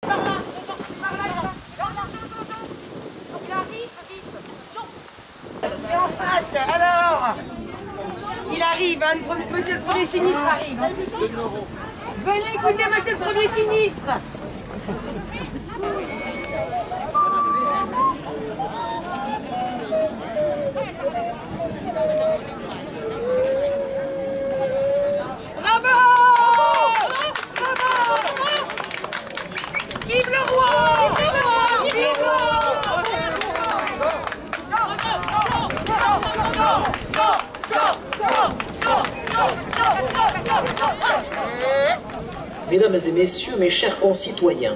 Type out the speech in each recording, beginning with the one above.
Il arrive, vite. C'est en face, alors. Il arrive, hein, monsieur le premier sinistre arrive. Venez écouter monsieur le premier sinistre. Bravo! Bravo! Vive le roi! Vive le roi! Vive le roi! Mesdames et messieurs, mes chers concitoyens,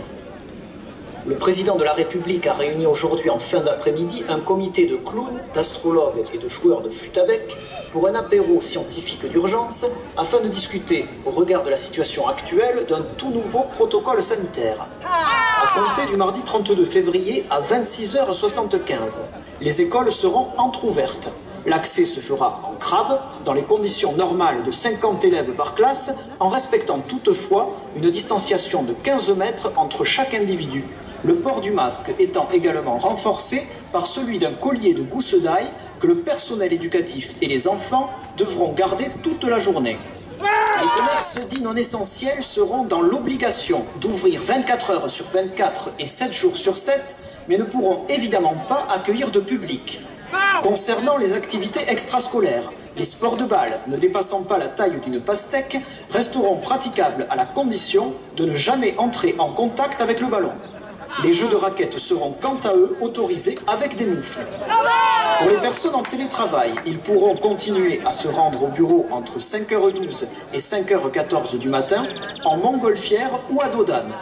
le président de la République a réuni aujourd'hui en fin d'après-midi un comité de clowns, d'astrologues et de joueurs de flûte à bec pour un apéro scientifique d'urgence afin de discuter, au regard de la situation actuelle, d'un tout nouveau protocole sanitaire. À compter du mardi 32 février à 26h75, les écoles seront entrouvertes. L'accès se fera en crabe, dans les conditions normales de 50 élèves par classe, en respectant toutefois une distanciation de 15 mètres entre chaque individu. Le port du masque étant également renforcé par celui d'un collier de gousse d'ail que le personnel éducatif et les enfants devront garder toute la journée. Les commerces dits non essentiels seront dans l'obligation d'ouvrir 24 heures sur 24 et 7 jours sur 7, mais ne pourront évidemment pas accueillir de public. Concernant les activités extrascolaires, les sports de balle ne dépassant pas la taille d'une pastèque resteront praticables à la condition de ne jamais entrer en contact avec le ballon. Les jeux de raquettes seront quant à eux autorisés avec des moufles. Pour les personnes en télétravail, ils pourront continuer à se rendre au bureau entre 5h12 et 5h14 du matin en montgolfière ou à dos d'âne.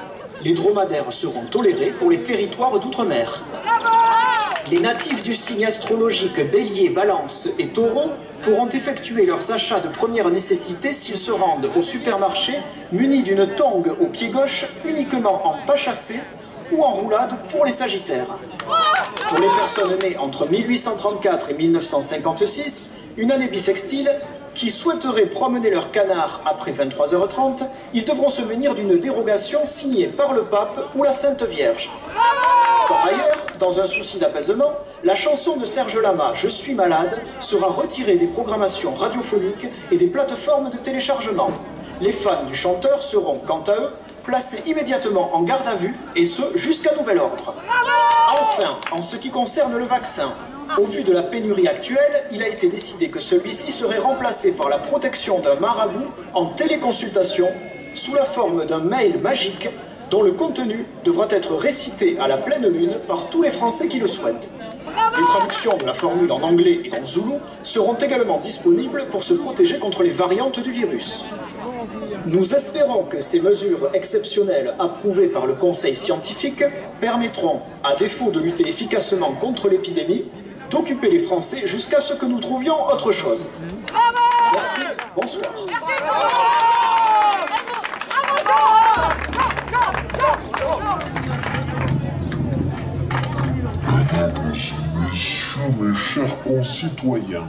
Les dromadaires seront tolérés pour les territoires d'outre-mer. Les natifs du signe astrologique Bélier, Balance et Taureau pourront effectuer leurs achats de première nécessité s'ils se rendent au supermarché munis d'une tongue au pied gauche uniquement en pas chassé ou en roulade pour les Sagittaires. Pour les personnes nées entre 1834 et 1956, une année bissextile, qui souhaiteraient promener leur canard après 23h30, ils devront se munir d'une dérogation signée par le pape ou la Sainte Vierge. Par ailleurs, dans un souci d'apaisement, la chanson de Serge Lama, Je suis malade, sera retirée des programmations radiophoniques et des plateformes de téléchargement. Les fans du chanteur seront, quant à eux, placés immédiatement en garde à vue, et ce, jusqu'à nouvel ordre. Enfin, en ce qui concerne le vaccin, au vu de la pénurie actuelle, il a été décidé que celui-ci serait remplacé par la protection d'un marabout en téléconsultation sous la forme d'un mail magique dont le contenu devra être récité à la pleine lune par tous les Français qui le souhaitent. Les traductions de la formule en anglais et en zoulou seront également disponibles pour se protéger contre les variantes du virus. Nous espérons que ces mesures exceptionnelles approuvées par le Conseil scientifique permettront, à défaut de lutter efficacement contre l'épidémie, d'occuper les Français jusqu'à ce que nous trouvions autre chose. Merci, bonsoir. Mesdames et messieurs, mes chers concitoyens,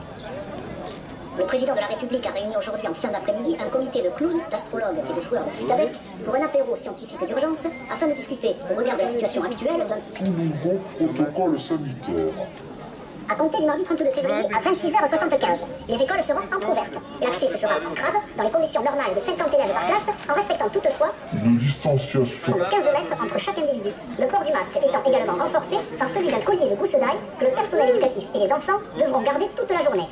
le président de la République a réuni aujourd'hui en fin d'après-midi un comité de clowns, d'astrologues et de joueurs de flûte à bec pour un apéro scientifique d'urgence afin de discuter, au regard de la situation actuelle, d'un tout nouveau protocole sanitaire. À compter du mardi 32 février à 26h75, les écoles seront entrouvertes. L'accès se fera en crabe, dans les conditions normales de 50 élèves par classe, en respectant toutefois Une distanciation de 15 mètres entre chaque individu. Le port du masque étant également renforcé par celui d'un collier de gousse d'ail que le personnel éducatif et les enfants devront garder toute la journée.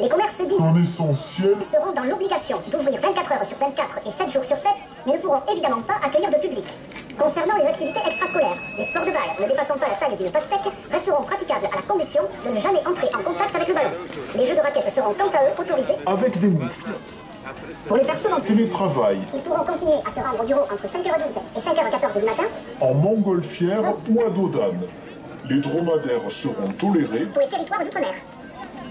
Les commerces dits non essentiels seront dans l'obligation d'ouvrir 24 heures sur 24 et 7 jours sur 7, mais ne pourront évidemment pas accueillir de public. Concernant les activités extrascolaires, les sports de balle ne dépassant pas la taille d'une pastèque resteront praticables à la condition de ne jamais entrer en contact avec le ballon. Les jeux de raquettes seront quant à eux autorisés avec des moufles. pour les personnes en Télétravail Ils pourront continuer à se rendre au bureau entre 5h12 et 5h14 du matin en montgolfière ou à dos d'âne. Les dromadaires seront tolérés pour les territoires d'outre-mer.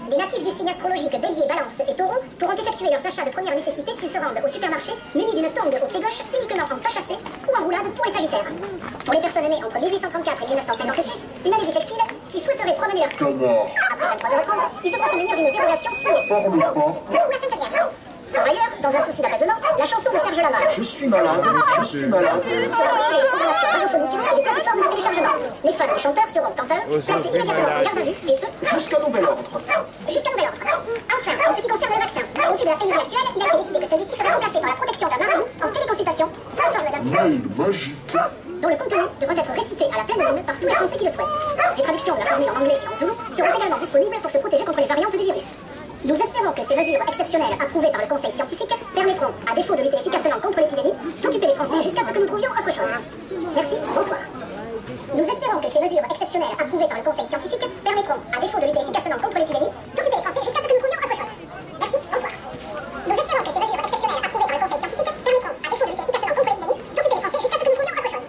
Les natifs du signe astrologique Bélier, Balance et Taureau pourront effectuer leurs achats de première nécessité s'ils se rendent au supermarché munis d'une tongue au pied gauche uniquement en pas chassé ou en roulade pour les Sagittaires. Pour les personnes nées entre 1834 et 1956, une année bissextile qui souhaiteraient promener leur canard après 23h30, ils devront se munir d'une dérogation signée par le pape ou la Sainte Vierge. Par ailleurs, dans un souci d'apaisement, la chanson de Serge Lama. Je suis malade, je suis malade. Sera retirée des programmations radiophoniques et des plateformes de téléchargement. Les fans du chanteur seront, quant à eux, placés immédiatement en garde à vue, et ce, Jusqu'à nouvel ordre. jusqu'à nouvel ordre. Enfin, en ce qui concerne le vaccin, au vu de la pénurie actuelle, il a été décidé que celui-ci sera remplacé par la protection d'un marabout en téléconsultation, sous la forme d'un Mail magique. dont le contenu devra être récité à la pleine lune par tous les Français qui le souhaitent. Des traductions de la formule en anglais et en zoulou seront également disponibles pour se protéger contre les variantes du virus. Nous espérons que ces mesures exceptionnelles approuvées par le Conseil scientifique permettront, à défaut de lutter efficacement contre l'épidémie, d'occuper les Français jusqu'à ce que nous trouvions autre chose. Merci, bonsoir. Nous espérons que ces mesures exceptionnelles approuvées par le Conseil scientifique permettront, à défaut de lutter efficacement contre l'épidémie, d'occuper les Français jusqu'à ce que nous trouvions autre chose. Merci, bonsoir. Nous espérons que ces mesures exceptionnelles approuvées par le Conseil scientifique permettront, à défaut de lutter efficacement contre l'épidémie, d'occuper les Français jusqu'à ce que nous trouvions autre chose.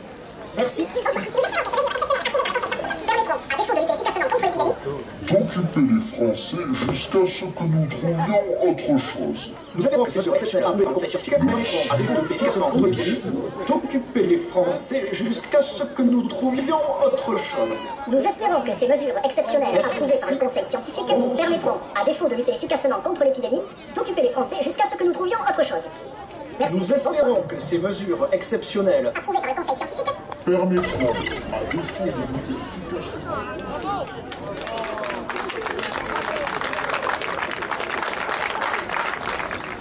Merci. Bonsoir. Nous espérons que ces mesures exceptionnelles approuvées par le Conseil scientifique permettront, à défaut de lutter efficacement contre l'épidémie, D'occuper les Français jusqu'à ce que nous trouvions autre chose. Nous espérons que ces mesures exceptionnelles approuvées par le Conseil scientifique permettront, à défaut de lutter efficacement contre l'épidémie, d'occuper les Français jusqu'à ce que nous trouvions autre chose. Nous espérons que ces mesures exceptionnelles approuvées par le Conseil scientifique permettront, à défaut de lutter efficacement contre l'épidémie, d'occuper les Français jusqu'à ce que nous trouvions autre chose. Merci. Nous espérons que ces mesures exceptionnelles Approuvées par le Conseil scientifique Permettront, à défaut de lutter efficacement.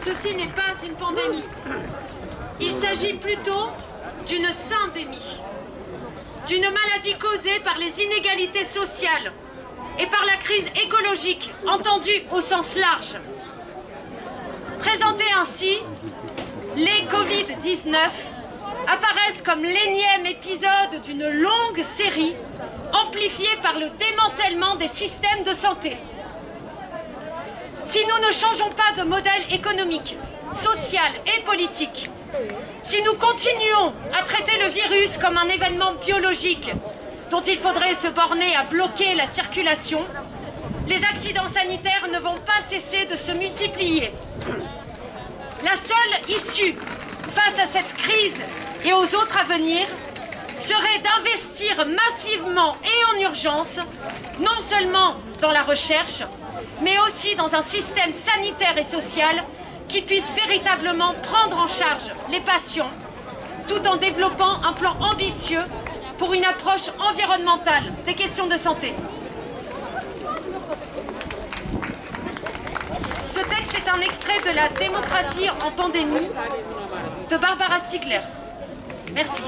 Ceci n'est pas une pandémie. Il s'agit plutôt d'une syndémie, d'une maladie causée par les inégalités sociales et par la crise écologique, entendue au sens large. Présentés ainsi, les Covid-19 apparaissent comme l'énième épisode d'une longue série amplifiée par le démantèlement des systèmes de santé. Si nous ne changeons pas de modèle économique, social et politique, si nous continuons à traiter le virus comme un événement biologique dont il faudrait se borner à bloquer la circulation, les accidents sanitaires ne vont pas cesser de se multiplier. La seule issue face à cette crise et aux autres à venir serait d'investir massivement et en urgence, non seulement dans la recherche, mais aussi dans un système sanitaire et social qui puisse véritablement prendre en charge les patients, tout en développant un plan ambitieux pour une approche environnementale des questions de santé. Ce texte est un extrait de La démocratie en pandémie de Barbara Stiegler. Merci.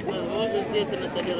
Vamos a hacer una tarea.